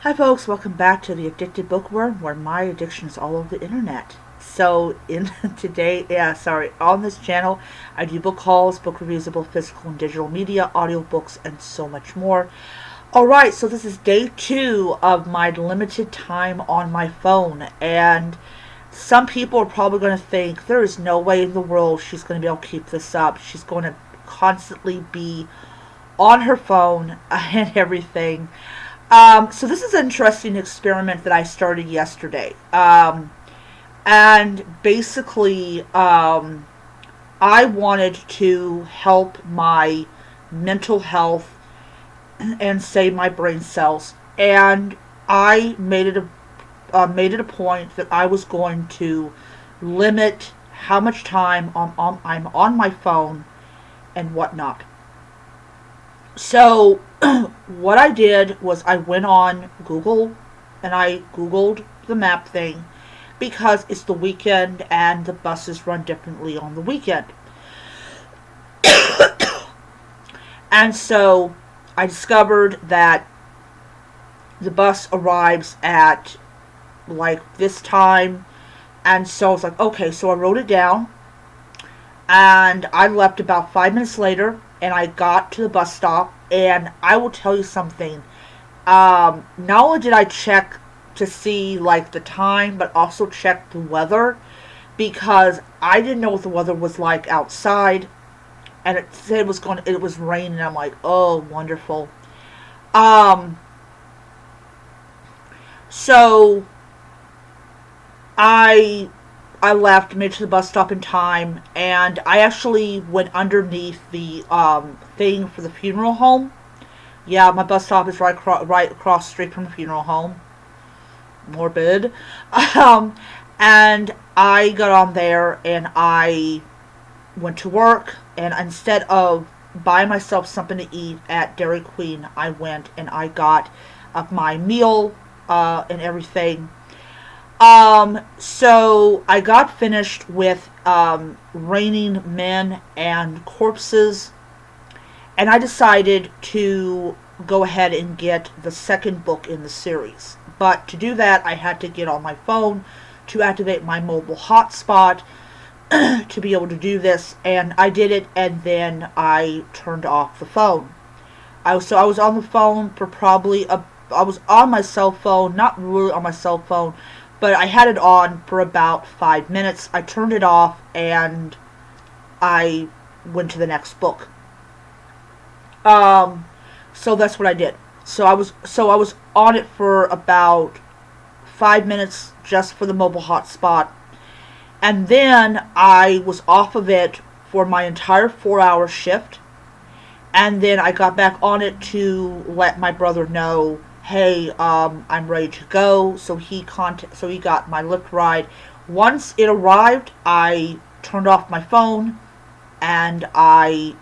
Hi folks, welcome back to the Addicted Bookworm, where my addiction is all over the internet. So in on this channel, I do book hauls, book reviews of both physical and digital media, audiobooks, and so much more. Alright, so this is day 2 of my limited time on my phone, and some people are probably going to think there is no way in the world she's going to be able to keep this up. She's going to constantly be on her phone and everything. So this is an interesting experiment that I started yesterday. And basically, I wanted to help my mental health and save my brain cells. And I made it a point that I was going to limit how much time I'm on my phone and whatnot. So, what I did was I went on Google and I Googled the map thing because it's the weekend and the buses run differently on the weekend. And so I discovered that the bus arrives at like this time. And so I was like, okay, so I wrote it down and I left about 5 minutes later and I got to the bus stop. And I will tell you something. Not only did I check to see like the time, but also check the weather because I didn't know what the weather was like outside, and it said it was raining. And I'm like, oh, wonderful. Um, so I I left, made it to the bus stop in time, and I actually went underneath the thing for the funeral home. Yeah, my bus stop is right across the street from the funeral home. Morbid. Um, and I got on there and I went to work. And instead of buying myself something to eat at Dairy Queen, I went and I got my meal and everything. So I got finished with Raining Men and Corpses, and I decided to go ahead and get the second book in the series. But to do that, I had to get on my phone to activate my mobile hotspot to be able to do this, and I did it, and then I turned off the phone. I was on the phone for I was on my cell phone, not really on my cell phone, but I had it on for about 5 minutes. I turned it off and I went to the next book. Um, so that's what I did. So I was on it for about 5 minutes just for the mobile hotspot, and then I was off of it for my entire 4 hour shift, and then I got back on it to let my brother know, hey, I'm ready to go. So he got my Lyft ride. Once it arrived, I turned off my phone and I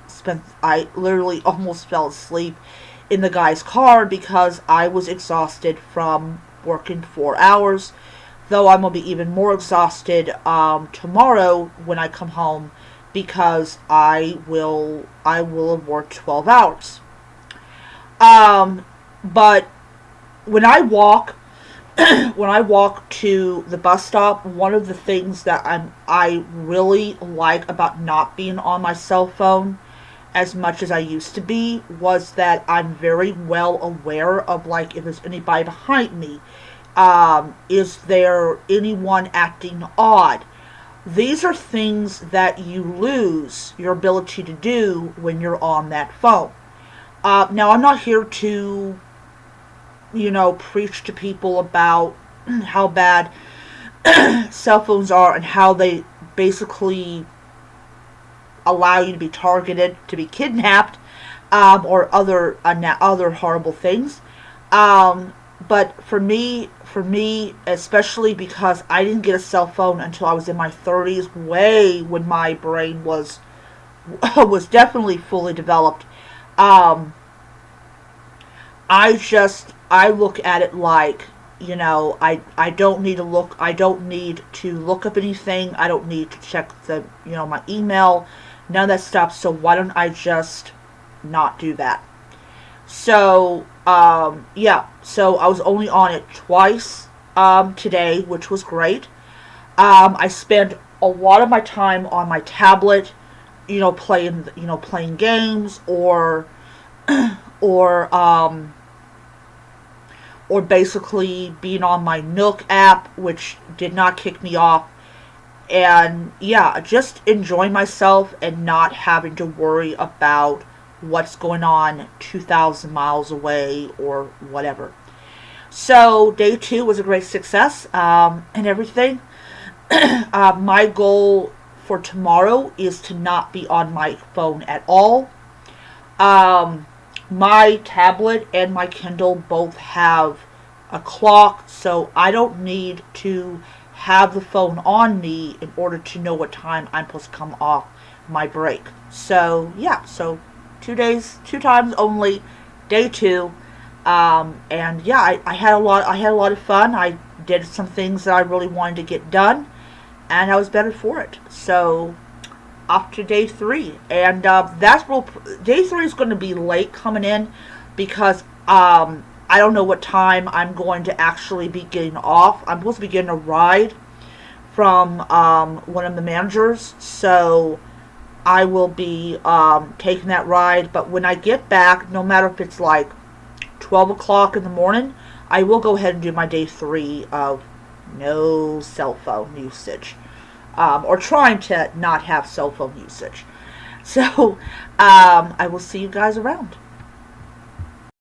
literally almost fell asleep in the guy's car because I was exhausted from working 4 hours. Though I'm gonna be even more exhausted tomorrow when I come home because I will have worked 12 hours. But when I walk when I walk to the bus stop, one of the things that I really like about not being on my cell phone as much as I used to be was that I'm very well aware of like if there's anybody behind me. Is there anyone acting odd? These are things that you lose your ability to do when you're on that phone. Now, I'm not here to, preach to people about how bad cell phones are and how they basically allow you to be targeted, to be kidnapped, or other horrible things. But for me, especially because I didn't get a cell phone until I was in my 30s, way when my brain was was definitely fully developed. Um, I look at it like, I don't need to look up anything. I don't need to check my email, none of that stuff. So why don't I just not do that? So Yeah, so I was only on it twice today, which was great. I spent a lot of my time on my tablet, playing games or or basically being on my Nook app, which did not kick me off. And yeah, just enjoying myself and not having to worry about what's going on 2,000 miles away or whatever. So, day two was a great success and everything. My goal for tomorrow is to not be on my phone at all. Um, my tablet and my Kindle both have a clock, so I don't need to have the phone on me in order to know what time I'm supposed to come off my break. So yeah, so 2 days, 2 times only, day two, and yeah, I had a lot. I had a lot of fun. I did some things that I really wanted to get done, and I was better for it. So off to day three, and day three is going to be late coming in because I don't know what time I'm going to actually be getting off. I'm supposed to be getting a ride from one of the managers, so I will be taking that ride. But when I get back, no matter if it's like 12 o'clock in the morning, I will go ahead and do my day three of no cell phone usage, or trying to not have cell phone usage. So I will see you guys around.